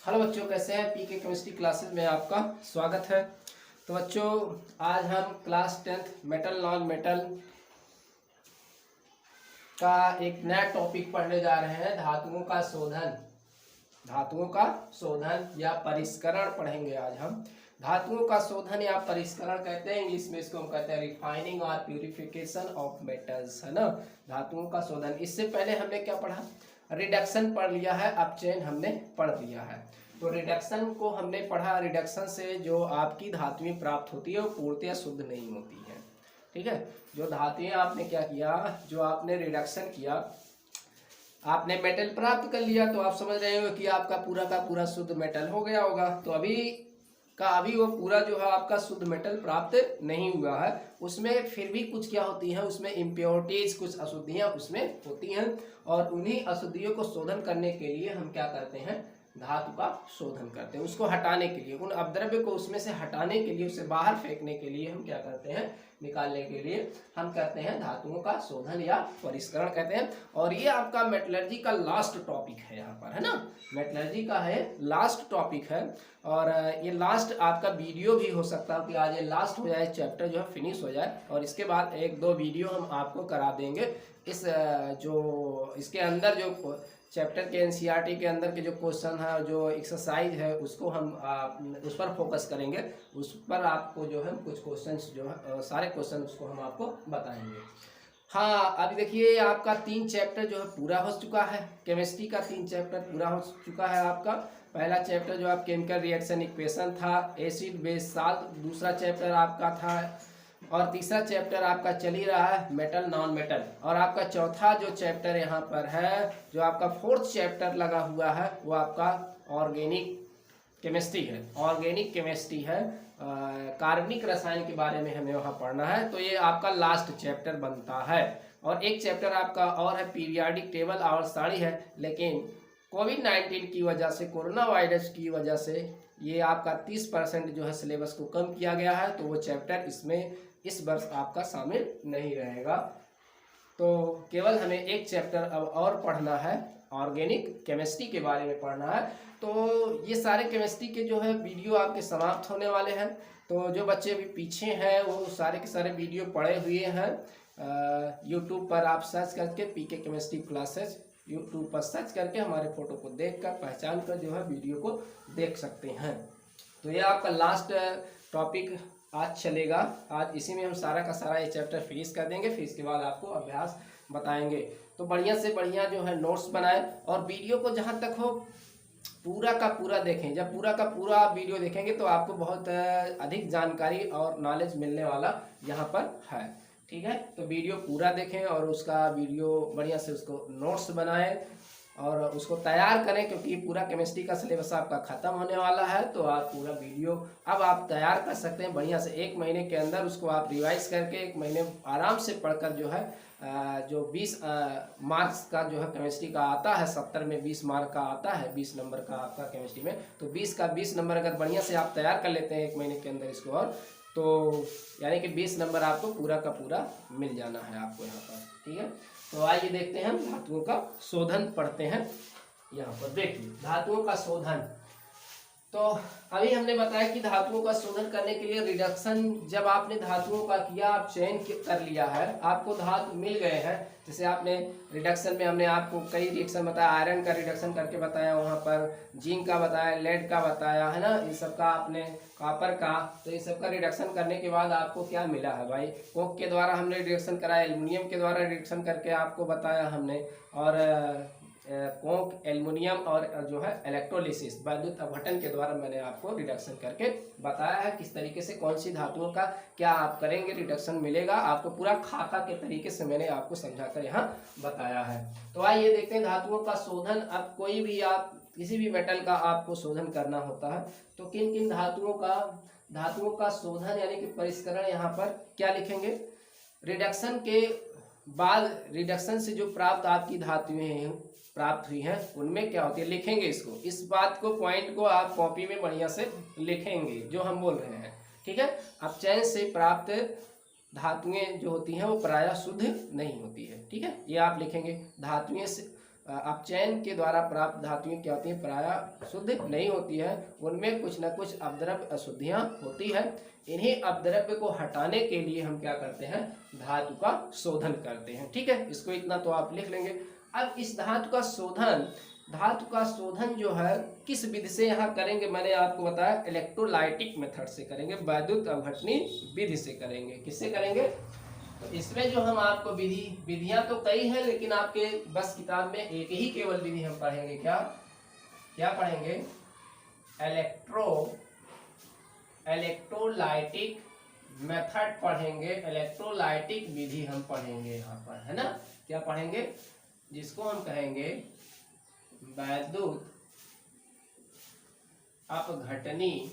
Hello बच्चों, कैसे हैं? पीके केमिस्ट्री क्लासेस में आपका स्वागत है। तो बच्चों, आज हम class 10th metal non metal का एक नया टॉपिक पढ़ने जा रहे हैं। धातुओं का शोधन, धातुओं का शोधन या परिष्करण पढ़ेंगे आज हम। धातुओं का शोधन या परिष्करण कहते हैं, इंग्लिश में इसको हम कहते हैं रिफाइनिंग और प्यूरिफिकेशन ऑफ मेटल्स, है ना। धातुओं का शोधन। इससे पहले हमने क्या पढ़ा? रिडक्शन पढ़ लिया है, अपचयन हमने पढ़ लिया है। तो रिडक्शन को हमने पढ़ा। रिडक्शन से जो आपकी धातुएं प्राप्त होती है वो पूर्णतया शुद्ध नहीं होती है, ठीक है। जो धातुएं आपने क्या किया, जो आपने रिडक्शन किया, आपने मेटल प्राप्त कर लिया, तो आप समझ रहे हो कि आपका पूरा का पूरा शुद्ध मेटल हो गया होगा। तो अभी वो पूरा जो है आपका शुद्ध मेटल प्राप्त नहीं हुआ है। उसमें फिर भी कुछ क्या होती है, उसमें इम्प्योरिटीज, कुछ अशुद्धियां उसमें होती हैं। और उन्हीं अशुद्धियों को शोधन करने के लिए हम क्या करते हैं? धातु का शोधन करते हैं। उसको हटाने के लिए, उन अपद्रव्य को उसमें से हटाने के लिए, उसे बाहर फेंकने के लिए हम क्या करते हैं? निकालने के लिए हम कहते हैं धातुओं का शोधन या परिष्करण कहते हैं। और ये आपका मेटलर्जी का लास्ट टॉपिक है यहाँ पर, है ना। मेटलर्जी का है लास्ट टॉपिक है। और ये लास्ट आपका वीडियो भी हो सकता है कि आज ये लास्ट हो जाए, चैप्टर जो है फिनिश हो जाए, और इसके बाद एक दो वीडियो हम आपको करा देंगे। इस जो इसके अंदर जो चैप्टर के एनसीईआरटी के अंदर के जो क्वेश्चन है, जो एक्सरसाइज है, उसको हम उस पर फोकस करेंगे। उस पर आपको जो है कुछ क्वेश्चंस जो है, सारे क्वेश्चन उसको हम आपको बताएंगे। हाँ, अभी देखिए आपका 3 चैप्टर जो है पूरा हो चुका है। केमिस्ट्री का 3 चैप्टर पूरा हो चुका है आपका। पहला चैप्टर जो आप केमिकल रिएक्शन इक्वेशन था, एसिड बेस साल्ट, दूसरा चैप्टर आपका था, और तीसरा चैप्टर आपका चल ही रहा है मेटल नॉन मेटल। और आपका चौथा जो चैप्टर यहाँ पर है, जो आपका 4th चैप्टर लगा हुआ है, वो आपका ऑर्गेनिक केमिस्ट्री है। ऑर्गेनिक केमिस्ट्री है, कार्बनिक रसायन के बारे में हमें वहाँ पढ़ना है। तो ये आपका लास्ट चैप्टर बनता है। और एक चैप्टर आपका और है, पीरियाडिक टेबल आवर्तसारणी है। लेकिन कोविड-19 की वजह से, कोरोना वायरस की वजह से ये आपका 30% जो है सिलेबस को कम किया गया है। तो वो चैप्टर इसमें इस वर्ष आपका शामिल नहीं रहेगा। तो केवल हमें एक चैप्टर अब और पढ़ना है, ऑर्गेनिक केमिस्ट्री के बारे में पढ़ना है। तो ये सारे केमिस्ट्री के जो है वीडियो आपके समाप्त होने वाले हैं। तो जो बच्चे अभी पीछे हैं वो सारे के सारे वीडियो पड़े हुए हैं। यूट्यूब पर आप सर्च करके पीके केमिस्ट्री क्लासेस, यूट्यूब पर सर्च करके हमारे फोटो को देखकर, पहचान कर जो है वीडियो को देख सकते हैं। तो ये आपका लास्ट टॉपिक आज चलेगा। आज इसी में हम सारा का सारा ये चैप्टर फिनिश कर देंगे। फिर इसके बाद आपको अभ्यास बताएंगे। तो बढ़िया से बढ़िया जो है नोट्स बनाए, और वीडियो को जहाँ तक हो पूरा का पूरा देखें। जब पूरा का पूरा वीडियो देखेंगे तो आपको बहुत अधिक जानकारी और नॉलेज मिलने वाला यहाँ पर है, ठीक है। तो वीडियो पूरा देखें और उसका वीडियो बढ़िया से उसको नोट्स बनाएं और उसको तैयार करें, क्योंकि पूरा केमिस्ट्री का सिलेबस आपका ख़त्म होने वाला है। तो आप पूरा वीडियो अब आप तैयार कर सकते हैं बढ़िया से। 1 महीने के अंदर उसको आप रिवाइज करके 1 महीने आराम से पढ़कर जो है जो 20 मार्क्स का जो है केमिस्ट्री का आता है, 70 में 20 मार्क का आता है, 20 नंबर का आपका केमिस्ट्री में। तो 20 का 20 नंबर अगर बढ़िया से आप तैयार कर लेते हैं 1 महीने के अंदर इसको, और तो यानी कि 20 नंबर आपको पूरा का पूरा मिल जाना है आपको यहाँ पर, ठीक है। तो आइए देखते हैं हम धातुओं का शोधन पढ़ते हैं। यहाँ पर देखिए धातुओं का शोधन। तो अभी हमने बताया कि धातुओं का शोधन करने के लिए रिडक्शन, जब आपने धातुओं का किया, आप चयन कर लिया है, आपको धातु मिल गए हैं। जैसे आपने रिडक्शन में हमने आपको कई रिएक्शन बताया, आयरन का रिडक्शन करके बताया, वहाँ पर जिंक का बताया, लेड का बताया, है ना, इन सब का आपने कॉपर का। तो इन सब का रिडक्शन करने के बाद आपको क्या मिला है भाई? कोक के द्वारा हमने रिडक्शन कराया, एल्युमिनियम के द्वारा रिडक्शन करके आपको बताया हमने, और कोक, एल्युमिनियम और जो है इलेक्ट्रोलिसिस, वैद्युत अपघटन के द्वारा मैंने आपको रिडक्शन करके बताया है किस तरीके से कौन सी धातुओं का क्या आप करेंगे रिडक्शन मिलेगा आपको। पूरा खाका के तरीके से मैंने आपको समझाकर यहाँ बताया है। तो आइए देखते हैं धातुओं का शोधन। अब कोई भी आप किसी भी मेटल का आपको शोधन करना होता है तो किन किन धातुओं का शोधन यानी कि परिष्करण यहाँ पर क्या लिखेंगे? रिडक्शन के बाद, रिडक्शन से जो प्राप्त आपकी धातुएं प्राप्त हुई हैं उनमें क्या होती है, लिखेंगे इसको। इस बात को, पॉइंट को आप कॉपी में बढ़िया से लिखेंगे जो हम बोल रहे हैं, ठीक है। अपचयन से प्राप्त धातुएं जो होती हैं वो प्रायः शुद्ध नहीं होती है, ठीक है। ये आप लिखेंगे। अपचयन के द्वारा प्राप्त धातुएं क्या होती हैं, प्रायः शुद्ध नहीं होती है, उनमें कुछ न कुछ अपद्रव्य अशुद्धियां होती है। इन्हीं अपद्रव्य को हटाने के लिए हम क्या करते हैं, धातु का शोधन करते हैं। ठीक है, इसको इतना तो आप लिख लेंगे। अब इस धातु का शोधन जो है किस विधि से यहाँ करेंगे, मैंने आपको बताया इलेक्ट्रोलाइटिक मेथड से करेंगे, वैद्युत अवघटनी विधि से करेंगे। किससे करेंगे, तो इसमें जो हम आपको विधियां तो कई हैं, लेकिन आपके बस किताब में एक ही केवल विधि हम पढ़ेंगे। क्या पढ़ेंगे, इलेक्ट्रोलाइटिक मेथड पढ़ेंगे, इलेक्ट्रोलाइटिक विधि हम पढ़ेंगे यहाँ पर, है ना। क्या पढ़ेंगे, जिसको हम कहेंगे वैद्युत अपघटनी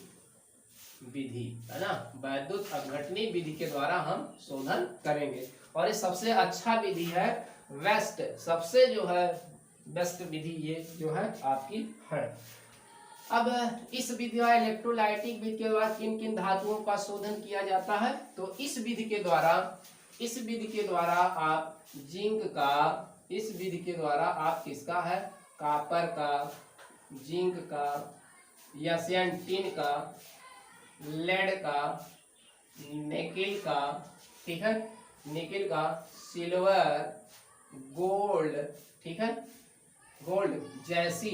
विधि, है ना। वैद्युत अपघटनी विधि के द्वारा हम शोधन करेंगे, और ये सबसे अच्छा विधि है, बेस्ट, सबसे जो है बेस्ट विधि ये जो है आपकी है। अब इस विधि इलेक्ट्रोलाइटिक विधि के द्वारा किन किन धातुओं का शोधन किया जाता है, तो इस विधि के द्वारा आप जिंक का, इस विधि के द्वारा आप किसका है, कॉपर का, जिंक का, यशियन टिन का, लेड का, निकिल का, ठीक है, निकिल का, सिल्वर, गोल्ड, ठीक है, गोल्ड जैसी,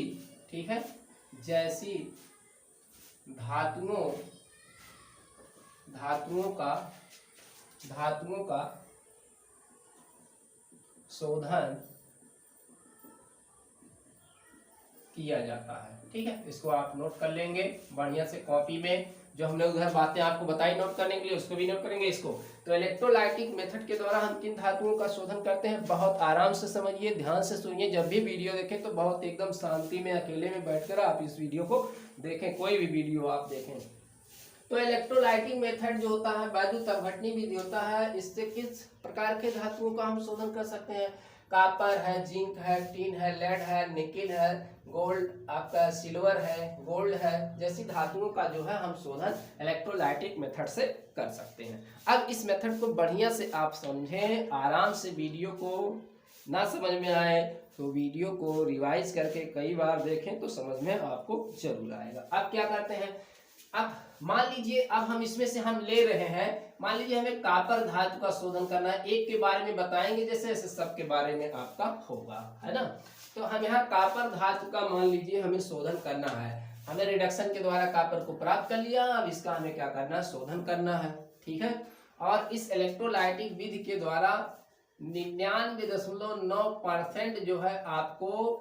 ठीक है, जैसी धातुओं का शोधन किया जाता है। ठीक है, इसको आप नोट कर लेंगे बढ़िया से कॉपी में, जो हमने उधर बातें आपको बताई नोट करने के लिए, उसको भी नोट करेंगे इसको। तो इलेक्ट्रोलाइटिक मेथड के द्वारा हम किन धातुओं का शोधन करते हैं, बहुत आराम से समझिए, ध्यान से सुनिए। जब भी वीडियो देखें तो बहुत एकदम शांति में अकेले में बैठकर आप इस वीडियो को देखें, कोई भी वीडियो आप देखें। तो इलेक्ट्रोलाइटिक मेथड जो होता है, वैद्युत अपघटनी विधि होता है, इससे किस प्रकार के धातुओं का हम शोधन कर सकते हैं, कॉपर है, जिंक है, टिन है, लेड है, निकिल है, गोल्ड आपका सिल्वर है, गोल्ड है, जैसी धातुओं का जो है हम शोधन इलेक्ट्रोलाइटिक मेथड से कर सकते हैं। अब इस मेथड को बढ़िया से आप समझें, आराम से, वीडियो को ना समझ में आए तो वीडियो को रिवाइज करके कई बार देखें तो समझ में आपको जरूर आएगा। अब क्या करते हैं, अब मान लीजिए अब हम इसमें से हम ले रहे हैं, मान लीजिए हमें कॉपर धातु का शोधन करना है, एक के बारे में बताएंगे जैसे ऐसे सब के बारे में आपका होगा, है ना। तो हम यहाँ कॉपर धातु का मान लीजिए हमें शोधन करना है, हमने रिडक्शन के द्वारा कॉपर को प्राप्त कर लिया, अब इसका हमें क्या करना है, शोधन करना है। ठीक है, और इस इलेक्ट्रोलाइटिक विधि के द्वारा 99.9% जो है आपको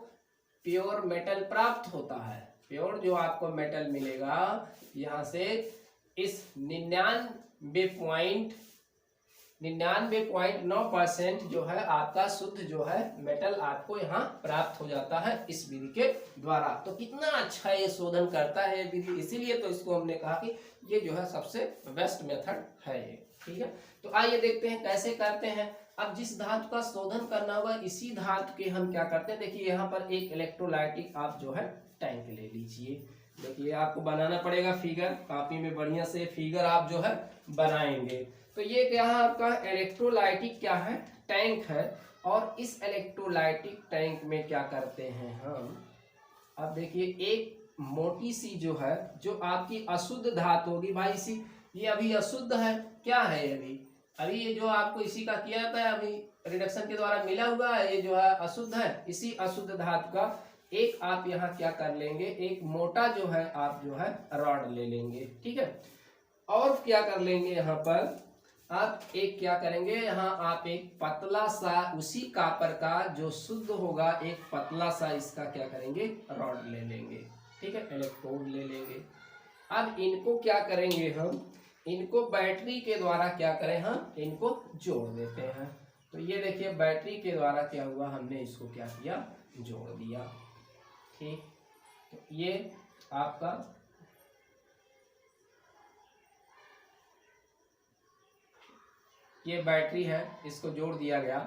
प्योर मेटल प्राप्त होता है। प्योर जो आपको मेटल मिलेगा यहाँ से, इस 99.9% जो है आपका शुद्ध जो है मेटल आपको यहाँ प्राप्त हो जाता है इस विधि के द्वारा। तो कितना अच्छा ये शोधन करता है विधि, इसीलिए तो इसको हमने कहा कि ये जो है सबसे बेस्ट मेथड है ये। ठीक है, तो आइए देखते हैं कैसे करते हैं। अब जिस धातु का शोधन करना होगा, इसी धातु के हम क्या करते हैं, देखिए यहाँ पर एक इलेक्ट्रोलाइटिक आप जो है टैंक ले लीजिए। देखिए आपको बनाना पड़ेगा फिगर, कॉपी में बढ़िया से फिगर आप जो है बनाएंगे। तो ये क्या है, आपका इलेक्ट्रोलाइटिक क्या है, टैंक है। और इस इलेक्ट्रोलाइटिक टैंक में क्या करते हैं हम, अब देखिए एक मोटी सी जो है, जो आपकी अशुद्ध धातु होगी भाई, इसी ये अभी अशुद्ध है, क्या है अभी ये जो आपको इसी का किया जाता है, अभी रिडक्शन के द्वारा मिला हुआ है, ये जो है अशुद्ध है। इसी अशुद्ध धातु का एक आप यहाँ क्या कर लेंगे, एक मोटा जो है आप जो है रॉड ले लेंगे। ठीक है, और क्या कर लेंगे, यहाँ पर आप एक क्या करेंगे, यहाँ आप एक पतला सा उसी कॉपर का जो शुद्ध होगा, एक पतला सा इसका क्या करेंगे, रॉड ले लेंगे। ठीक है, इलेक्ट्रोड ले लेंगे। अब इनको क्या करेंगे, हम इनको बैटरी के द्वारा क्या करें, हम इनको जोड़ देते हैं। तो ये देखिए बैटरी के द्वारा क्या हुआ, हमने इसको क्या किया, जोड़ दिया। ठीक, तो ये आपका ये बैटरी है, इसको जोड़ दिया गया,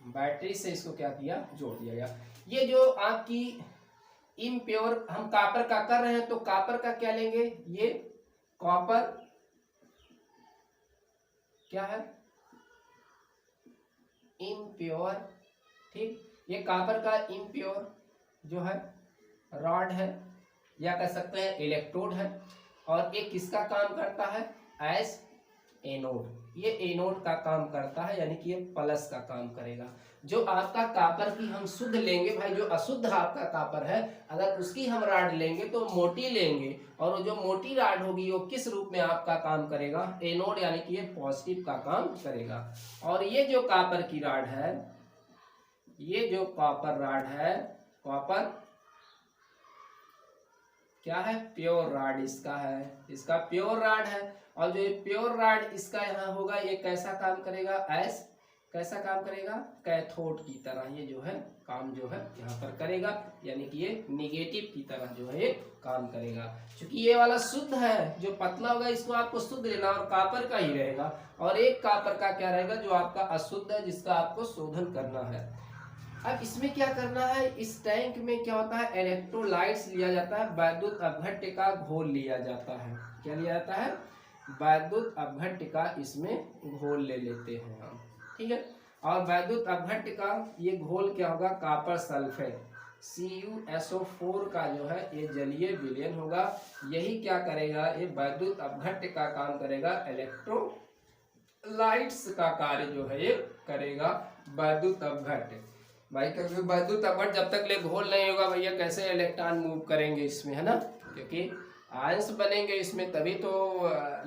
बैटरी से इसको क्या किया, जोड़ दिया गया। ये जो आपकी इम्प्योर हम कॉपर का कर रहे हैं, तो कॉपर का क्या लेंगे, ये कॉपर क्या है, इम्प्योर, ठीक, ये कॉपर का इम्प्योर जो है रॉड है या कह सकते हैं इलेक्ट्रोड है, और ये किसका काम करता है, एज एनोड, ये एनोड का काम करता है, यानी कि ये प्लस का काम करेगा। जो आपका कॉपर की हम शुद्ध लेंगे भाई, जो अशुद्ध आपका कॉपर है अगर उसकी हम राड लेंगे तो मोटी लेंगे, और जो मोटी राड होगी वो किस रूप में आपका काम करेगा, एनोड, यानी कि ये पॉजिटिव का काम करेगा। और ये जो कॉपर की राड है, ये जो कॉपर राड है, कॉपर क्या है, प्योर राड इसका है, इसका प्योर राड है। और जो ये प्योर राड इसका यहाँ होगा, ये कैसा काम करेगा, कैसा काम करेगा, कैथोड की तरह ये जो है काम जो है यहाँ पर करेगा, यानी कि ये निगेटिव की तरह जो है ये काम करेगा। क्योंकि ये वाला शुद्ध है, जो पतला होगा इसको आपको शुद्ध लेना और कॉपर का ही रहेगा, और एक कॉपर का क्या रहेगा जो आपका अशुद्ध है, जिसका आपको शोधन करना है। अब इसमें क्या करना है, इस टैंक में क्या होता है, इलेक्ट्रोलाइट्स लिया जाता है, वैद्युत अपघट्य का घोल लिया जाता है। क्या लिया जाता है, वैद्युत अपघट्य का इसमें घोल ले लेते हैं हम, ठीक है। और वैद्युत अपघट्य का ये घोल क्या होगा, कॉपर सल्फेट CuSO4 का जो है ये जलीय विलयन होगा। यही क्या करेगा, ये वैद्युत अपघट्य का काम करेगा, इलेक्ट्रोलाइट्स का कार्य जो है ये करेगा वैद्युत अपघट्य। भाई क्योंकि वैद्युत अपघट्य जब तक ले घोल नहीं होगा भैया कैसे इलेक्ट्रॉन मूव करेंगे इसमें, है ना, क्योंकि आयंस बनेंगे इसमें तभी तो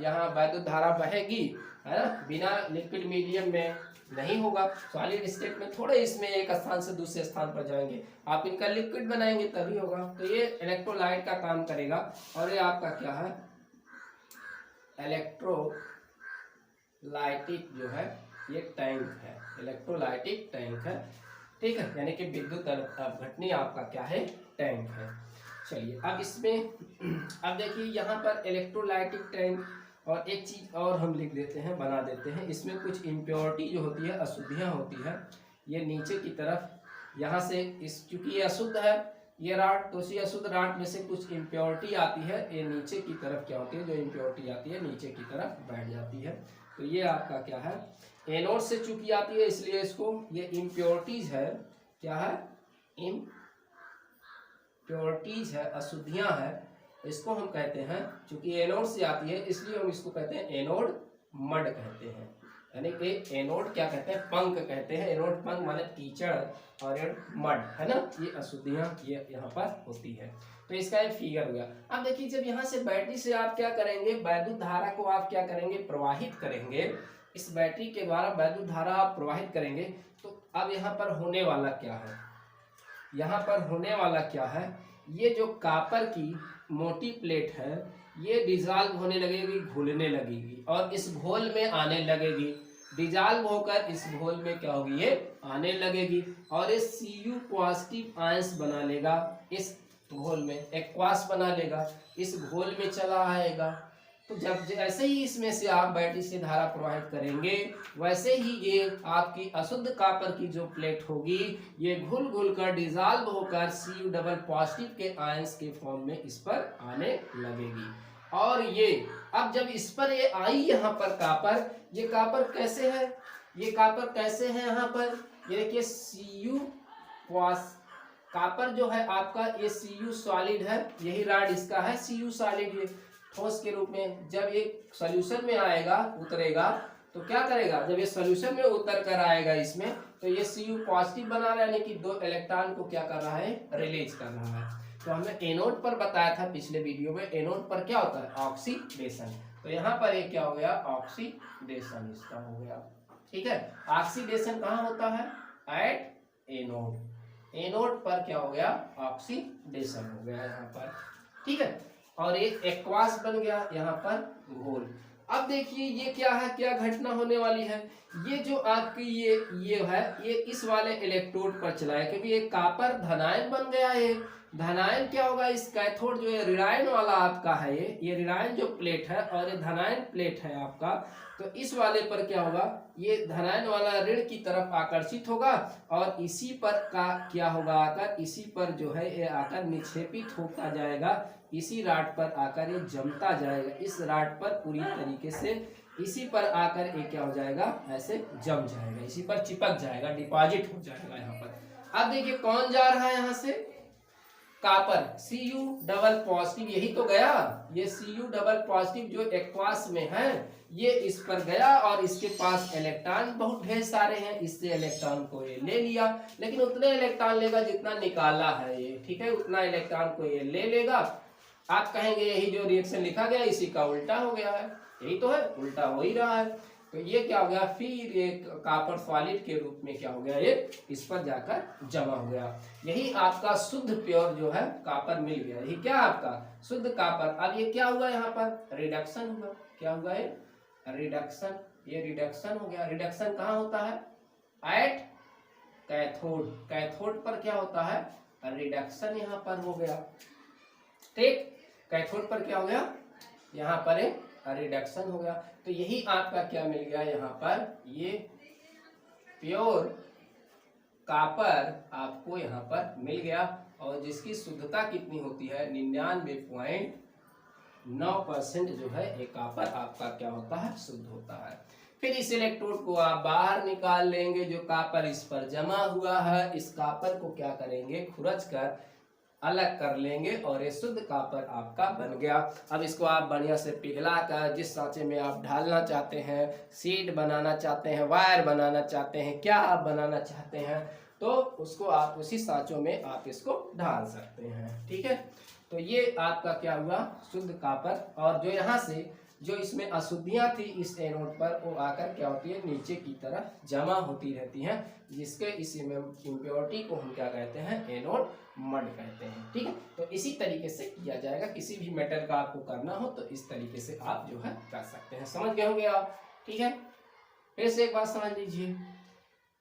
यहाँ वैद्युत धारा बहेगी, है ना, बिना लिक्विड मीडियम में नहीं होगा। सॉलिड स्टेट में थोड़े इसमें एक स्थान से दूसरे स्थान पर जाएंगे, आप इनका लिक्विड बनाएंगे तभी होगा। तो ये इलेक्ट्रोलाइट का काम करेगा, और ये आपका क्या है, इलेक्ट्रोलाइटिक जो है ये टैंक है, इलेक्ट्रोलाइटिक टैंक है, ठीक है, यानी कि विद्युत अपघटनी आपका क्या है, टैंक है। चलिए अब इसमें अब देखिए यहाँ पर इलेक्ट्रोलाइटिक टैंक, और एक चीज और हम लिख देते हैं, बना देते हैं, इसमें कुछ इम्प्योरिटी जो होती है, अशुद्धियाँ होती है, ये नीचे की तरफ यहाँ से इस, चूंकि ये अशुद्ध है ये राड, तो इसी अशुद्ध राड में से कुछ इम्प्योरिटी आती है, ये नीचे की तरफ क्या होती है, जो इम्प्योरिटी आती है नीचे की तरफ बैठ जाती है। तो ये आपका क्या है, एनोड से चूंकि आती है इसलिए इसको ये इम्प्योरिटीज है, क्या है, इम्प्योरिटीज है, अशुद्धियां है, इसको हम कहते हैं, चूंकि एनोड से आती है इसलिए हम इसको कहते हैं एनोड मड कहते हैं, यानी कि एनोड क्या कहते हैं, पंख कहते हैं, एनोड पंख माने कीचड़, और मड, है ना, ये अशुद्धियां ये यहाँ पर होती है। तो इसका एक फिगर हो गया। अब देखिए जब यहाँ से बैटरी से आप क्या करेंगे, वैद्युत धारा को आप क्या करेंगे, प्रवाहित करेंगे, इस बैटरी के द्वारा वैद्युत धारा आप प्रवाहित करेंगे। तो अब यहाँ पर होने वाला क्या है, यहाँ पर होने वाला क्या है, ये जो कॉपर की मोटी प्लेट है ये डिजॉल्व होने लगेगी, घुलने लगेगी, और इस घोल में आने लगेगी, डिजॉल्व होकर इस घोल में क्या होगी, ये आने लगेगी, और इस Cu पॉजिटिव आयंस बना लेगा, इस घोल में एक्वास बना लेगा, इस घोल में चला आएगा। तो जब जैसे ही इसमें से आप बैटरी से धारा प्रवाहित करेंगे, वैसे ही ये आपकी अशुद्ध कॉपर की जो प्लेट होगी ये घुल घुल कर डिजॉल्व होकर Cu डबल पॉजिटिव के आयंस के फॉर्म में इस पर आने लगेगी। और ये अब जब इस पर ये आई यहाँ पर कॉपर, ये कॉपर कैसे है, ये कॉपर कैसे है यहाँ पर, ये देखिए Cu कॉपर जो है आपका ये Cu सॉलिड है, यही राड इसका है Cu सॉलिड, ये ठोस के रूप में। जब ये सॉल्यूशन में आएगा, उतरेगा, तो क्या करेगा, जब ये सॉल्यूशन में उतर कर आएगा इसमें, तो ये Cu पॉजिटिव बना रहा है, यानी कि 2 इलेक्ट्रॉन को क्या कर रहा है, रिलीज कर रहा है। तो हमने एनोड पर बताया था पिछले वीडियो में, एनोड पर क्या होता है, ऑक्सीडेशन। तो यहाँ पर ये क्या हो गया, ऑक्सीडेशन इसका हो गया, ठीक है। ऑक्सीडेशन कहाँ होता है, एट एनोड, एनोड पर क्या हो गया, ऑक्सीडेशन हो गया यहाँ पर, ठीक है। और एक एक्वास बन गया यहाँ पर घोल। अब देखिए ये क्या है, क्या घटना होने वाली है, ये जो आपकी ये है, ये इस वाले इलेक्ट्रोड पर चला है, क्योंकि ये कॉपर धनायन बन गया है। धनायन क्या होगा, इस कैथोड जो है ऋणायन वाला आपका है, ये ऋणायन जो प्लेट है और ये धनायन प्लेट है आपका, तो इस वाले पर क्या होगा, ये धनायन वाला ऋण की तरफ आकर्षित होगा, और इसी पर का क्या होगा, आकर इसी पर जो है ये आकर निक्षेपित होता जाएगा, इसी राड पर आकर ये जमता जाएगा, इस राड पर पूरी तरीके से इसी पर आकर ये क्या हो जाएगा, ऐसे जम जाएगा, इसी पर चिपक जाएगा, डिपॉजिट हो जाएगा यहाँ पर। अब देखिए कौन जा रहा है यहाँ से, कॉपर, Cu डबल पॉजिटिव, यही तो गया, ये Cu डबल पॉजिटिव जो एक्वास में है ये इस पर गया और इसके पास इलेक्ट्रॉन बहुत ढेर सारे हैं, इससे इलेक्ट्रॉन को ये ले लिया, लेकिन उतने इलेक्ट्रॉन लेगा जितना निकाला है ये, ठीक है, उतना इलेक्ट्रॉन को ये ले लेगा। आप कहेंगे यही जो रिएक्शन लिखा गया इसी का उल्टा हो गया है, यही तो है, उल्टा हो ही रहा है। तो ये क्या हो गया, फिर एक कॉपर सॉलिड के रूप में क्या हो गया, ये इस पर जाकर जमा हो गया। यही आपका शुद्ध प्योर जो है कॉपर मिल गया, यही क्या आपका शुद्ध कॉपर। अब ये क्या हुआ, यहाँ पर रिडक्शन हुआ, क्या हुआ ये रिडक्शन, ये रिडक्शन हो गया। रिडक्शन कहाँ होता है, एट कैथोड, कैथोड पर क्या होता है रिडक्शन, यहाँ पर हो गया, ठीक, कैथोड पर क्या हो गया, यहाँ पर एक रिडक्शन हो गया। तो यही आपका क्या मिल गया यहाँ पर, ये प्योर कॉपर आपको यहाँ पर मिल गया, और जिसकी शुद्धता कितनी होती है 99.9% जो है ये कॉपर आपका क्या होता है, शुद्ध होता है। फिर इस इलेक्ट्रोड को आप बाहर निकाल लेंगे, जो कॉपर इस पर जमा हुआ है, इस कॉपर को क्या करेंगे, खुरच कर अलग कर लेंगे और ये शुद्ध कॉपर आपका बन गया। अब इसको आप बढ़िया से पिघला कर जिस सांचे में आप ढालना चाहते हैं, सीड बनाना चाहते हैं, वायर बनाना चाहते हैं, क्या आप बनाना चाहते हैं, तो उसको आप उसी सांचों में आप इसको ढाल सकते हैं, ठीक है। तो ये आपका क्या हुआ, शुद्ध कॉपर। और जो यहाँ से जो इसमें अशुद्धियाँ थी इस एनोड पर, वो आकर क्या होती है, नीचे की तरफ जमा होती रहती हैं, जिसके इस इम्प्योरिटी को हम क्या कहते हैं, एनोड मड कहते हैं, ठीक है। तो इसी तरीके से किया जाएगा, किसी भी मेटल का आपको करना हो तो इस तरीके से आप जो है कर सकते हैं। समझ गए होंगे आप, ठीक है। फिर से एक बात समझ लीजिए,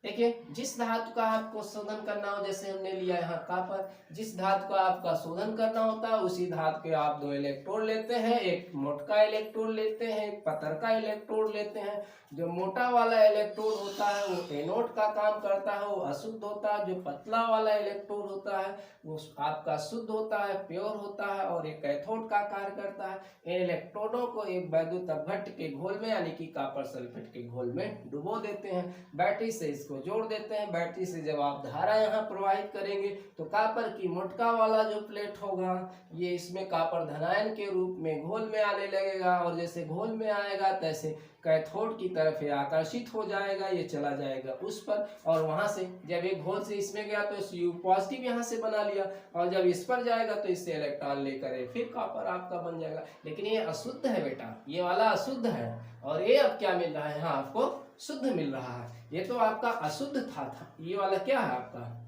देखिए जिस धातु का आपको शोधन करना हो, जैसे हमने लिया यहाँ कॉपर, जिस धातु का आपका शोधन करना होता है उसी धातु के आप दो इलेक्ट्रोड लेते हैं, एक मोटका इलेक्ट्रोड लेते हैं, एक पतरका इलेक्ट्रोड लेते हैं। जो मोटा वाला इलेक्ट्रोड होता है वो एनोड का काम करता है, वो अशुद्ध होता है। जो पतला वाला इलेक्ट्रोड होता है वो आपका शुद्ध होता है, प्योर होता है, और एक कैथोड का कार्य करता है। इन इलेक्ट्रोडों को एक वैद्युत अपघट्य के घोल में यानी कि कॉपर सल्फेट के घोल में डुबो देते हैं, बैटरी से इसको जोड़ देते हैं। बैटरी से जब आप धारा यहाँ प्रवाहित करेंगे तो कॉपर की मोटका वाला जो प्लेट होगा ये इसमें कॉपर धनायन के रूप में घोल में आने लगेगा, और जैसे घोल में आएगा तैसे कैथोड की तरफ ये आकर्षित हो जाएगा, ये चला जाएगा उस पर, और वहां से जब ये घोल से इसमें गया तो Cu पॉजिटिव यहाँ से बना लिया, और जब इस पर जाएगा तो इससे इलेक्ट्रॉन लेकर फिर कॉपर आपका बन जाएगा। लेकिन ये अशुद्ध है बेटा, ये वाला अशुद्ध है, और ये अब क्या मिल रहा है, यहाँ आपको शुद्ध मिल रहा है। ये तो आपका अशुद्ध था, ये वाला क्या है आपका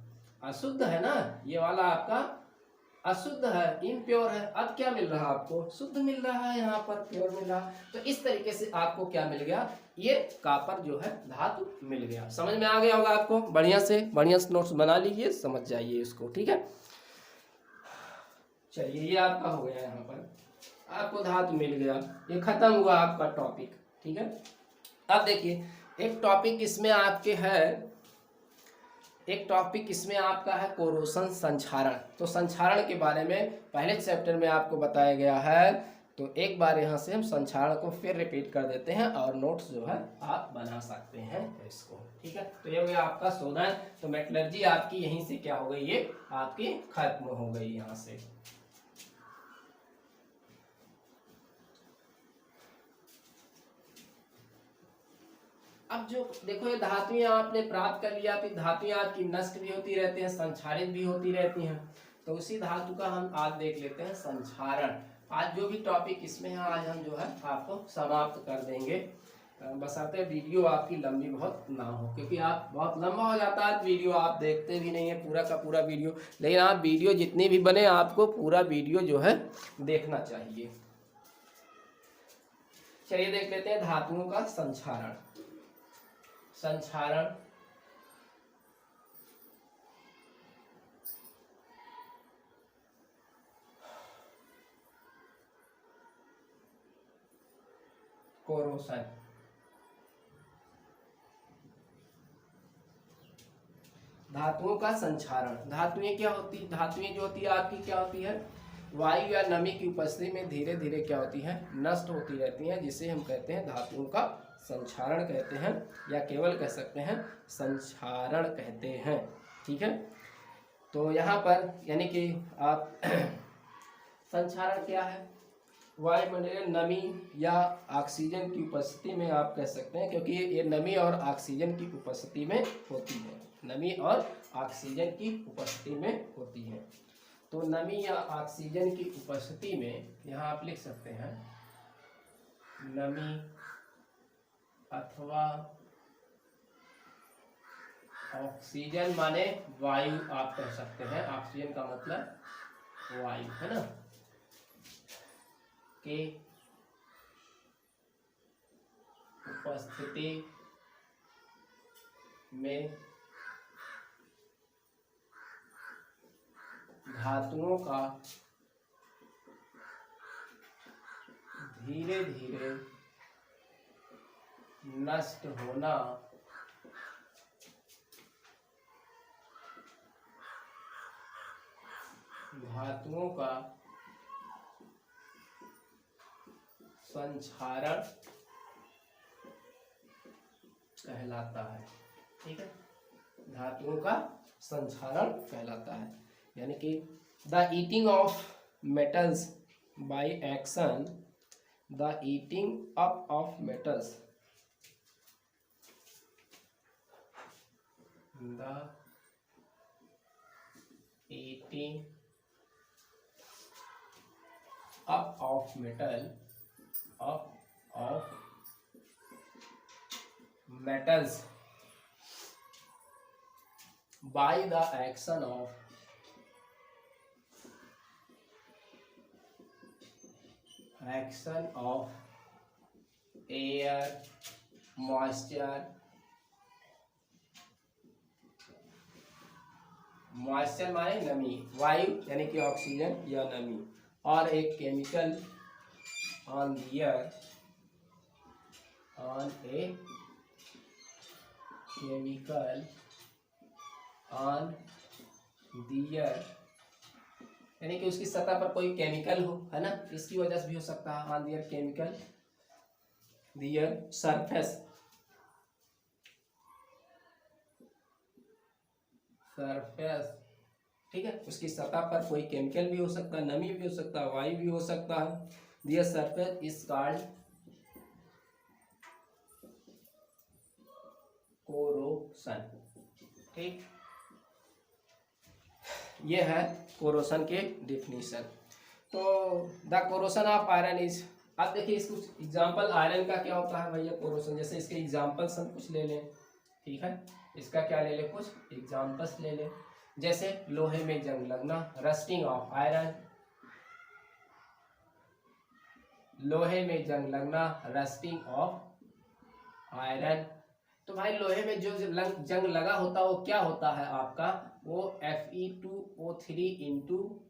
अशुद्ध है ना, ये वाला आपका अशुद्ध है, इम्प्योर है। अब क्या मिल रहा है आपको, शुद्ध मिल रहा है, यहाँ पर प्योर मिल रहा है। तो इस तरीके से आपको क्या मिल गया, ये कॉपर जो है धातु मिल गया। समझ में आ गया होगा आपको, बढ़िया से नोट्स बना लीजिए, समझ जाइए इसको, ठीक है। चलिए ये आपका हो गया, यहाँ पर आपको धातु मिल गया, ये खत्म हुआ आपका टॉपिक, ठीक है। अब देखिए एक टॉपिक इसमें आपके है, एक टॉपिक इसमें आपका है कोरोशन, संक्षारण। तो संक्षारण के बारे में पहले चैप्टर में आपको बताया गया है, तो एक बार यहाँ से हम संक्षारण को फिर रिपीट कर देते हैं और नोट्स जो है आप बना सकते हैं इसको, ठीक है। तो ये हो गया आपका शोधन। तो मेटलर्जी आपकी यहीं से क्या हो गई, ये आपकी खत्म हो गई यहाँ से। अब जो देखो ये धातुएं आपने प्राप्त कर लिया, फिर धातुएं आपकी नष्ट भी होती रहती हैं, संक्षारित भी होती रहती हैं। तो उसी धातु का हम आज देख लेते हैं संक्षारण। आज जो भी टॉपिक इसमें है आज हम जो है आपको समाप्त कर देंगे, बशर्ते वीडियो आपकी लंबी बहुत ना हो, क्योंकि आप बहुत लंबा हो जाता है वीडियो, आप देखते भी नहीं है पूरा का पूरा वीडियो। लेकिन आप वीडियो जितनी भी बने आपको पूरा वीडियो जो है देखना चाहिए। चलिए देख लेते हैं धातुओं का संक्षारण। संक्षारण कोरोशन, धातुओं का संक्षारण। धातुएं क्या होती, धातुएं जो होती है आपकी क्या होती है, वायु या नमी की उपस्थिति में धीरे धीरे क्या होती है, नष्ट होती रहती हैं, जिसे हम कहते हैं धातुओं का संक्षारण कहते हैं, या केवल कह सकते हैं संक्षारण कहते हैं। ठीक है, तो यहाँ पर यानी कि आप संक्षारण क्या है, वायुमंडलीय नमी या ऑक्सीजन की उपस्थिति में आप कह सकते हैं, क्योंकि ये नमी और ऑक्सीजन की उपस्थिति में होती है, नमी और ऑक्सीजन की उपस्थिति में होती है। तो नमी या ऑक्सीजन की उपस्थिति में यहाँ आप लिख सकते हैं नमी अथवा ऑक्सीजन माने वायु आप कह सकते हैं, ऑक्सीजन का मतलब वायु है ना, के उपस्थिति में धातुओं का धीरे धीरे नष्ट होना धातुओं का संक्षारण कहलाता है। ठीक है, धातुओं का संक्षारण कहलाता है, यानी कि the eating of metals by action, the eating up of metals, the eating up of metal of metals by the action of air, moisture माने नमी, वायु यानी कि ऑक्सीजन या नमी, और एक chemical on a chemical on the earth, यानी कि उसकी सतह पर कोई केमिकल हो, है ना, इसकी वजह से भी हो सकता है। On the earth chemical, the earth surface, ठीक है, उसकी सतह पर कोई केमिकल भी हो सकता है, नमी भी हो सकता है, वायु भी हो सकता है। The surface is called कोरोसन। ठीक, ये है कोरोसन के डिफिनीशन। तो द कोरोसन ऑफ आयरन इज, अब देखिए इसको एग्जांपल आयरन का क्या होता है भैया कोरोसन, जैसे इसके एग्जांपल्स हम कुछ ले लें। ठीक है, इसका क्या ले लें, कुछ एग्जांपल्स ले लें, जैसे लोहे में जंग लगना, रस्टिंग ऑफ आयरन, लोहे में जंग लगना, रस्टिंग ऑफ आयरन। तो भाई लोहे में जो जंग लगा होता है वो क्या होता है आपका, वो Fe2O3 इंटू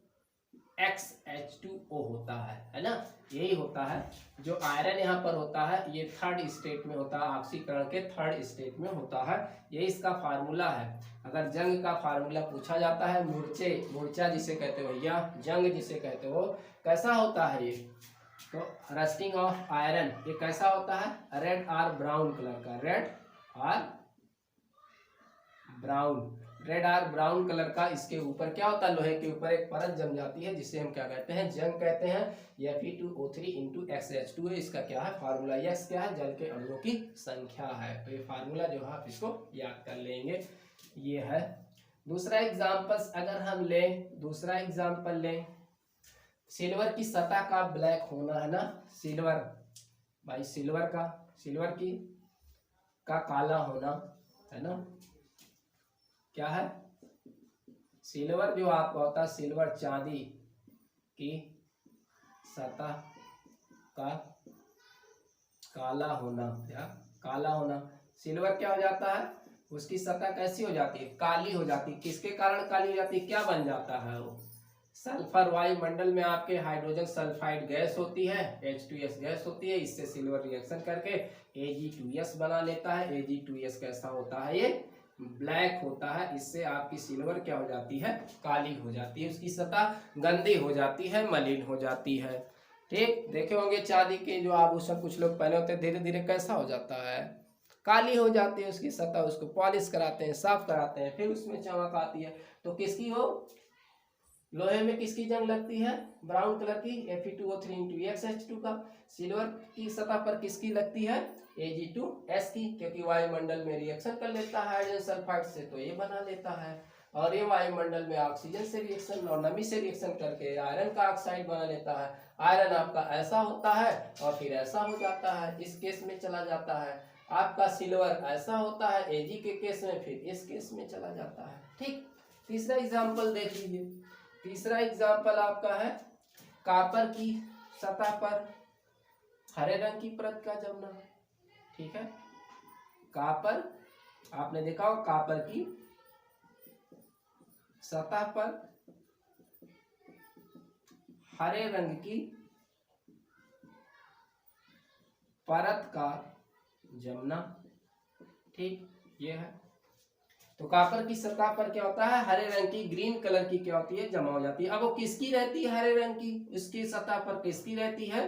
XH2O होता है ना, यही होता है। जो आयरन यहाँ पर होता है ये थर्ड स्टेट में होता है, ऑक्सीकरण के थर्ड स्टेट में होता है, यही इसका फार्मूला है। अगर जंग का फार्मूला पूछा जाता है, मूर्छा जिसे कहते हो भैया, जंग जिसे कहते हो, कैसा होता है ये, तो रस्टिंग ऑफ आयरन ये कैसा होता है, रेड और ब्राउन कलर का, रेड और ब्राउन कलर का। इसके ऊपर क्या होता है, लोहे के ऊपर एक परत जम जाती है, जिसे हम क्या कहते हैं, जंग कहते हैं। Fe2O3 इंटू XH2 है, इसका क्या है फार्मूला, यस क्या है, जल के अणुओं की संख्या है। तो ये फार्मूला जो है आप इसको याद कर लेंगे, ये है। दूसरा एग्जाम्पल अगर हम लें, दूसरा एग्जाम्पल लें, सिल्वर की सतह का ब्लैक होना, है ना, सिल्वर भाई, सिल्वर की का काला होना, है ना, क्या है, सिल्वर जो आपका होता है, सिल्वर चांदी की सतह का काला होना, क्या काला होना, सिल्वर क्या हो जाता है, उसकी सतह कैसी हो जाती है, काली हो जाती है। किसके कारण काली हो जाती है, क्या बन जाता है वो, सल्फर वायुमंडल में आपके हाइड्रोजन सल्फाइड गैस होती है, H2S गैस होती है, इससे सिल्वर रिएक्शन करके Ag2S बना लेता है। Ag2S कैसा होता है, ये ब्लैक होता है, इससे आपकी सिल्वर क्या हो जाती है, काली हो जाती है, उसकी सतह गंदी हो जाती है, मलिन हो जाती है। ठीक, देखे होंगे चांदी के जो आभूषण कुछ लोग पहने होते हैं, धीरे धीरे कैसा हो जाता है, काली हो जाती है उसकी सतह, उसको पॉलिश कराते हैं, साफ कराते हैं, फिर उसमें चमक आती है। तो किसकी हो, लोहे में किसकी जंग लगती है, ब्राउन कलर की Fe2O3 का। सिल्वर की सतह पर किसकी लगती है, Ag2S की, क्योंकि वायुमंडल में रिएक्शन कर लेता है हाइड्रोजन सल्फाइड से, तो ये बना लेता है। और ये वायुमंडल में ऑक्सीजन से रिएक्शन और नमी से रिएक्शन करके आयरन का ऑक्साइड बना लेता है। आयरन आपका ऐसा होता है और फिर ऐसा हो जाता है, इस केस में चला जाता है। आपका सिल्वर ऐसा होता है Ag के केस में, फिर इस केस में चला जाता है। ठीक, तीसरा एग्जाम्पल देख लीजिए। तीसरा एग्जाम्पल आपका है कॉपर की सतह पर हरे रंग की परत का जमना। ठीक है, कॉपर, आपने देखा हो कॉपर की सतह पर हरे रंग की परत का जमना। ठीक, ये है। तो कॉपर की सतह पर क्या होता है, हरे रंग की, ग्रीन कलर की क्या होती है, जमा हो जाती है। अब वो किसकी रहती है, हरे रंग की, उसकी सतह पर किसकी रहती है,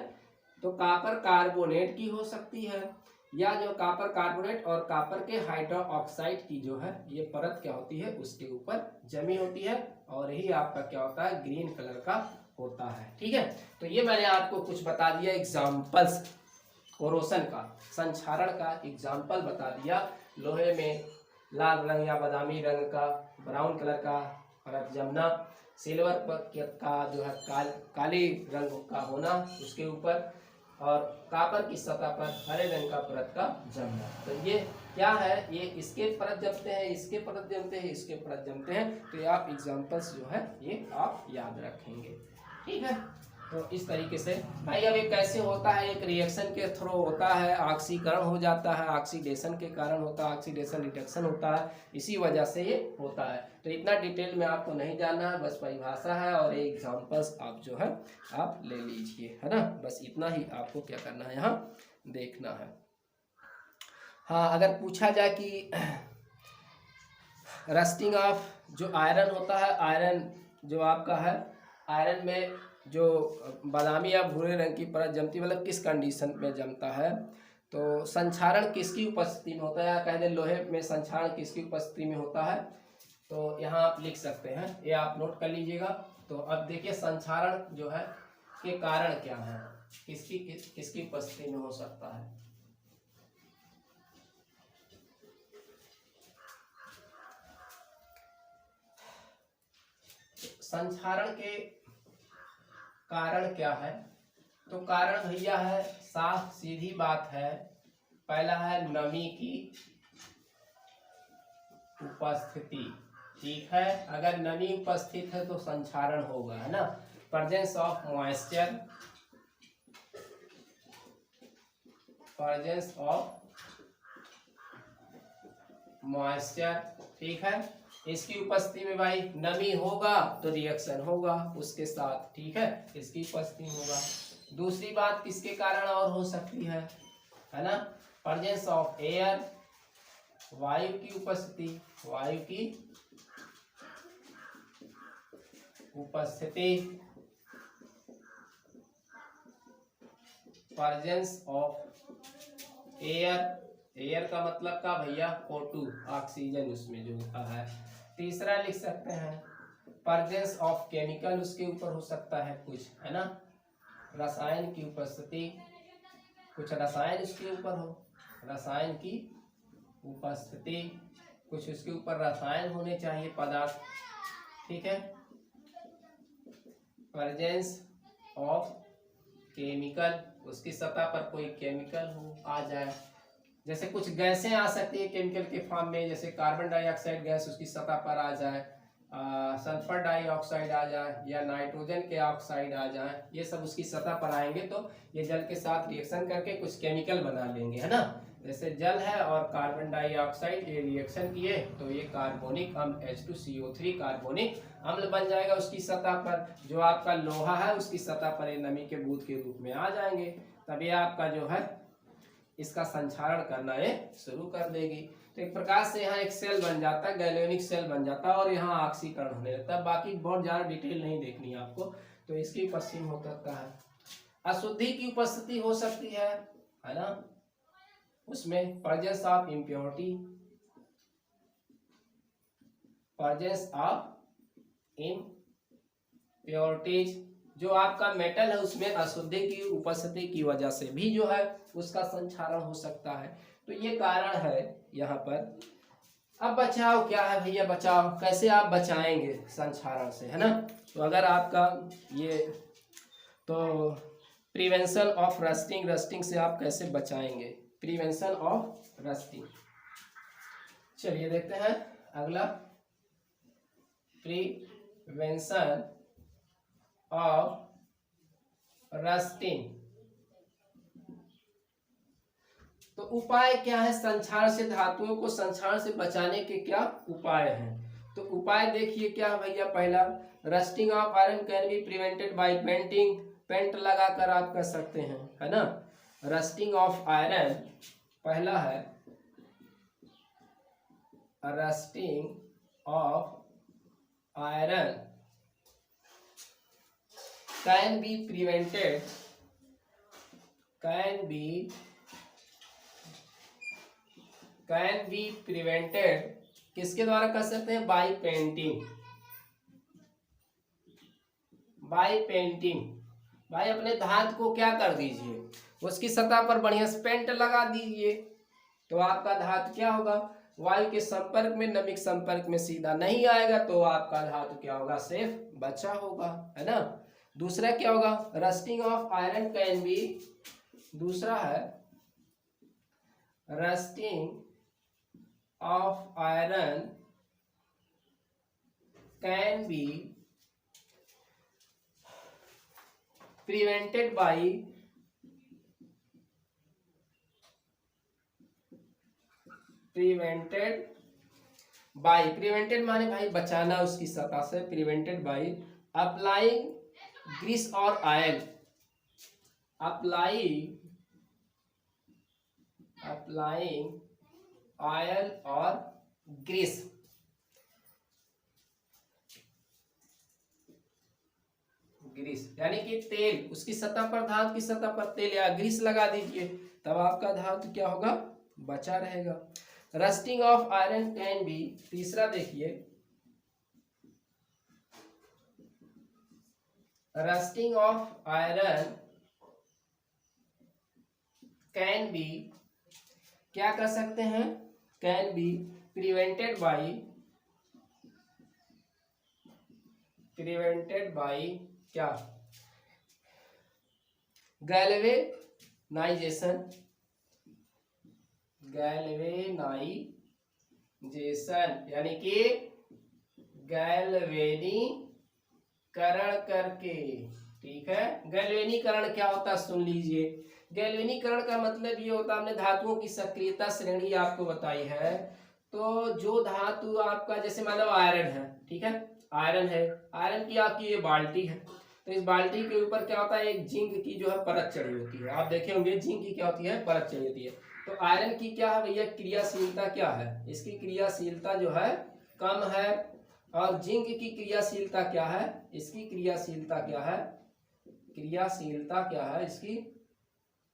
तो कॉपर कार्बोनेट की हो सकती है, या जो कॉपर कार्बोनेट और कॉपर के हाइड्रो ऑक्साइड की जो है ये परत क्या होती है, उसके ऊपर जमी होती है, और यही आपका क्या होता है, ग्रीन कलर का होता है। ठीक है, तो ये मैंने आपको कुछ बता दिया एग्जाम्पल्स, कोरोशन का, संक्षारण का एग्जाम्पल बता दिया। लोहे में लाल रंग या बादामी रंग का, ब्राउन कलर का परत जमना, सिल्वर पर का जो है काली रंग का होना उसके ऊपर, और कॉपर की सतह पर हरे रंग का परत का जमना। तो ये क्या है, ये इसके परत जमते हैं, इसके परत जमते हैं, इसके परत जमते हैं। तो ये आप एग्जाम्पल्स जो है ये आप याद रखेंगे। ठीक है, तो इस तरीके से भाई अब ये कैसे होता है, एक रिएक्शन के थ्रू होता है, ऑक्सीकरण हो जाता है, ऑक्सीडेशन के कारण होता है, ऑक्सीडेशन रिडक्शन होता है, इसी वजह से ये होता है। तो इतना डिटेल में आपको नहीं जानना है, बस परिभाषा है और ये एग्जाम्पल्स आप जो है आप ले लीजिए, है ना, बस इतना ही आपको क्या करना है, यहाँ देखना है। हाँ, अगर पूछा जाए कि रस्टिंग ऑफ जो आयरन होता है, आयरन जो आपका है, आयरन में जो बादामी या भूरे रंग की परत जमती, मतलब किस कंडीशन में जमता है, तो संक्षारण किसकी उपस्थिति में होता है, या कह दें लोहे में संक्षारण किसकी उपस्थिति में होता है, तो यहाँ आप लिख सकते हैं, ये आप नोट कर लीजिएगा। तो अब देखिए संक्षारण जो है के कारण क्या है, किसकी उपस्थिति में हो सकता है। संक्षारण के कारण क्या है, तो कारण भैया है, साफ सीधी बात है, पहला है नमी की उपस्थिति। ठीक है, अगर नमी उपस्थित है तो संक्षारण होगा, है ना, presence of moisture, presence of moisture. ठीक है, इसकी उपस्थिति में भाई नमी होगा तो रिएक्शन होगा उसके साथ। ठीक है, इसकी उपस्थिति होगा। दूसरी बात किसके कारण और हो सकती है ना, प्रेजेंस ऑफ एयर, वायु की उपस्थिति, वायु की उपस्थिति, प्रेजेंस ऑफ एयर, एयर का मतलब का भैया O2, ऑक्सीजन उसमें जो होता है। तीसरा लिख सकते हैं प्रेजेंस ऑफ केमिकल, उसके ऊपर हो सकता है कुछ, है ना, रसायन की उपस्थिति, कुछ रसायन उसके ऊपर हो, रसायन की उपस्थिति, कुछ उसके ऊपर रसायन होने चाहिए, पदार्थ। ठीक है, प्रेजेंस ऑफ केमिकल, उसकी सतह पर कोई केमिकल हो आ जाए, जैसे कुछ गैसें आ सकती है केमिकल के फॉर्म में, जैसे कार्बन डाइऑक्साइड गैस उसकी सतह पर आ जाए, सल्फर डाइऑक्साइड आ जाए, या नाइट्रोजन के ऑक्साइड आ जाए, ये सब उसकी सतह पर आएंगे तो ये जल के साथ रिएक्शन करके कुछ केमिकल बना लेंगे, है ना। जैसे जल है और कार्बन डाइऑक्साइड ये रिएक्शन किए तो ये कार्बोनिक अम्ल H2CO3 कार्बोनिक अम्ल बन जाएगा उसकी सतह पर। जो आपका लोहा है उसकी सतह पर ये नमी के बूंद के रूप में आ जाएंगे, तब ये आपका जो है इसका संक्षारण करना ये शुरू कर देगी। तो तो एक प्रकार से यहाँ एक सेल बन जाता है, गैल्वेनिक सेल बन जाता है और यहाँ ऑक्सीकरण होने लगता है। बाकी बहुत ज्यादा डिटेल नहीं देखनी है आपको। तो इसकी उपस्थिति हो सकता है, अशुद्धि की उपस्थिति हो सकती है ना, उसमें presence of impurity, presence of impurities, जो आपका मेटल है उसमें अशुद्धि की उपस्थिति की वजह से भी जो है उसका संक्षारण हो सकता है। तो ये कारण है यहाँ पर। अब बचाव क्या है भैया, बचाव कैसे आप बचाएंगे संक्षारण से, है ना। तो अगर आपका ये तो प्रिवेंशन ऑफ रस्टिंग, रस्टिंग से आप कैसे बचाएंगे, प्रिवेंशन ऑफ रस्टिंग। चलिए देखते हैं अगला, प्रिवेंशन ऑफ रस्टिंग। तो उपाय क्या है संक्षारण से, धातुओं को संक्षारण से बचाने के क्या उपाय हैं। तो उपाय देखिए क्या भैया, पहला rusting of iron can be prevented by painting, paint लगाकर आप कर सकते हैं, है ना। रस्टिंग ऑफ आयरन पहला है, rusting of iron can be prevented, can be prevented किसके द्वारा कर सकते हैं, बाय पेंटिंग, बाय पेंटिंग। भाई अपने धातु को क्या कर दीजिए, उसकी सतह पर बढ़िया से पेंट लगा दीजिए, तो आपका धातु क्या होगा, वायु के संपर्क में, नमी के संपर्क में सीधा नहीं आएगा, तो आपका धातु क्या होगा, सेफ बचा होगा, है ना। दूसरा क्या होगा, rusting of iron can B, दूसरा है rusting of iron can be prevented by prevented माने भाई बचाना उसकी सतह से, प्रिवेंटेड बाई अप्लाइंग ग्रीस और ऑयल, अप्लाइंग ऑयल और ग्रीस, यानी कि तेल, उसकी सतह पर, धातु की सतह पर तेल या ग्रीस लगा दीजिए, तब आपका धातु क्या होगा, बचा रहेगा। Rusting of iron can B, तीसरा देखिए, rusting of iron can B क्या कर सकते हैं, कैन बी प्रिवेंटेड बाई क्या, गैल्वेनाइजेशन, यानी कि गैल्वेनीकरण करके, ठीक है। गैल्वेनीकरण क्या होता है सुन लीजिए। गैल्वेनीकरण का मतलब ये होता है, हमने धातुओं की सक्रियता श्रेणी आपको बताई है। तो जो धातु आपका, जैसे मान लो आयरन है, ठीक है, आयरन है, आयरन की आपकी ये बाल्टी है, तो इस बाल्टी के ऊपर क्या होता है, एक जिंक की जो है परत चढ़ी होती है। आप देखे होंगे जिंक की क्या होती है, परत चढ़ी होती है। तो आयरन की क्या है भैया, क्रियाशीलता क्या है, इसकी क्रियाशीलता जो है कम है, और जिंक की क्रियाशीलता क्या है, इसकी क्रियाशीलता क्या है, इसकी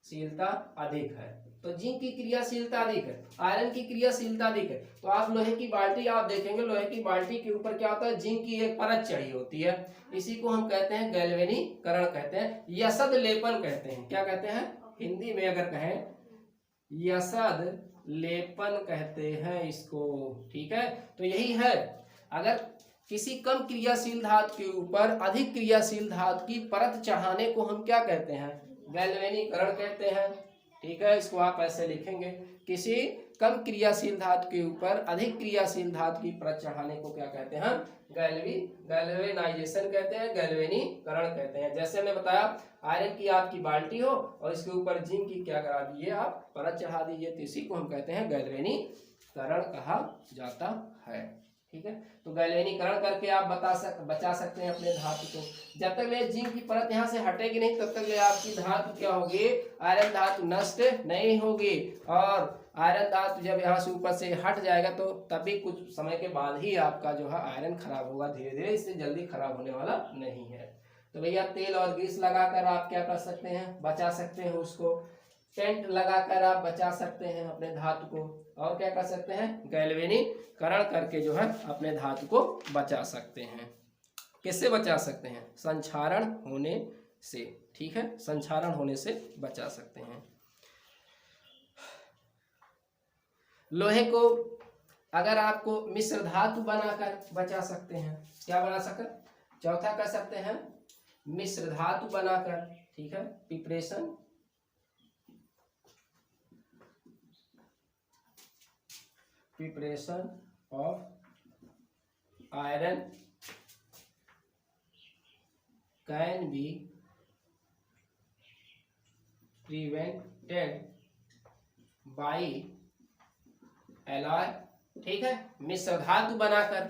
शीलता अधिक है। तो जिंक की क्रियाशीलता अधिक है, आयरन की क्रियाशीलता अधिक है। तो आप लोहे की बाल्टी आप देखेंगे, लोहे की बाल्टी के ऊपर क्या होता है, जिंक की एक परत चढ़ी होती है। इसी को हम कहते हैं गैल्वेनीकरण कहते हैं, यसद लेपन कहते हैं। क्या कहते हैं, हिंदी में अगर कहें यसद लेपन कहते हैं इसको, ठीक है। तो यही है, अगर किसी कम क्रियाशील धातु के ऊपर अधिक क्रियाशील धातु की परत चढ़ाने को हम क्या कहते हैं, गैल्वेनीकरण कहते हैं, ठीक है। इसको आप ऐसे लिखेंगे, किसी कम क्रियाशील धातु के ऊपर अधिक क्रियाशील धातु की परत चढ़ाने को क्या कहते हैं, गैल्वेनाइजेशन कहते हैं, गैल्वेनीकरण कहते हैं। जैसे मैंने बताया, आयरन की आपकी बाल्टी हो और इसके ऊपर जिंक की क्या करा दीजिए, आप परत चढ़ा दीजिए, तो इसी को हम कहते हैं गैल्वेनीकरण कहा जाता है, ठीक है। तो गैल्वेनीकरण करके आप बचा सकते हैं अपने धातु को। जब तक ले जिंक की परत यहाँ से हटेगी नहीं, तब तक ले आपकी धातु क्या होगी, आयरन धातु नष्ट नहीं होगी, और आयरन धातु जब यहाँ से ऊपर से हट जाएगा तो तभी कुछ समय के बाद ही आपका जो है आयरन खराब होगा धीरे धीरे, इससे जल्दी खराब होने वाला नहीं है। तो भैया तेल और ग्रीस लगाकर आप क्या कर सकते हैं, बचा सकते हैं उसको। पेंट लगाकर आप बचा सकते हैं अपने धातु को। और क्या कर सकते हैं, गैल्वेनीकरण करके जो है अपने धातु को बचा सकते हैं। किससे बचा सकते हैं, संक्षारण होने से। ठीक है, संक्षारण होने से बचा सकते हैं। लोहे को अगर आपको मिश्र धातु बनाकर बचा सकते हैं, क्या बना सकते, चौथा कर सकते हैं मिश्र धातु बनाकर। ठीक है, preparation of iron can be prevented by alloy. ठीक है, मिश्र धातु बनाकर,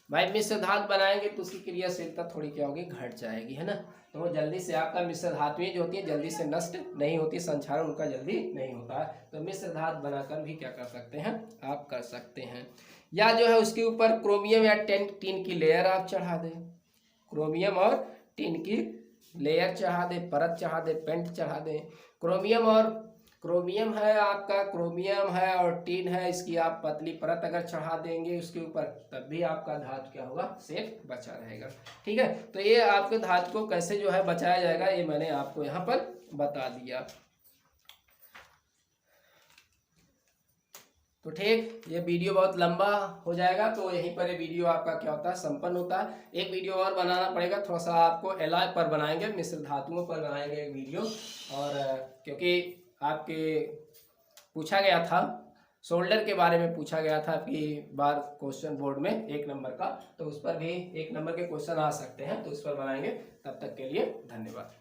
भाई मिश्र धातु बनाएंगे तो उसकी क्रियाशीलता थोड़ी क्या होगी, घट जाएगी, है ना। तो वो जल्दी से आपका मिश्र धातुएं जो होती है जल्दी से नष्ट नहीं होती, संक्षारण उनका जल्दी नहीं होता है। तो मिश्र धातु बनाकर भी क्या कर सकते हैं, आप कर सकते हैं। या जो है उसके ऊपर क्रोमियम या टिन की लेयर आप चढ़ा दें, क्रोमियम और टिन की लेयर चढ़ा दें, परत चढ़ा दें, पेंट चढ़ा दें। क्रोमियम है आपका, क्रोमियम है और टिन है, इसकी आप पतली परत अगर चढ़ा देंगे उसके ऊपर तब भी आपका धातु क्या होगा, सेफ बचा रहेगा। ठीक है, तो ये आपके धातु को कैसे जो है बचाया जाएगा ये मैंने आपको यहाँ पर बता दिया। तो ठीक, ये वीडियो बहुत लंबा हो जाएगा तो यहीं पर ये वीडियो आपका क्या होता है, संपन्न होता है। एक वीडियो और बनाना पड़ेगा, थोड़ा सा आपको एलॉय पर बनाएंगे, मिश्र धातुओं पर बनाएंगे एक वीडियो। और क्योंकि आपके पूछा गया था शोल्डर के बारे में, पूछा गया था आपकी बार क्वेश्चन बोर्ड में 1 नंबर का, तो उस पर भी 1 नंबर के क्वेश्चन आ सकते हैं, तो उस पर बनाएंगे। तब तक के लिए धन्यवाद।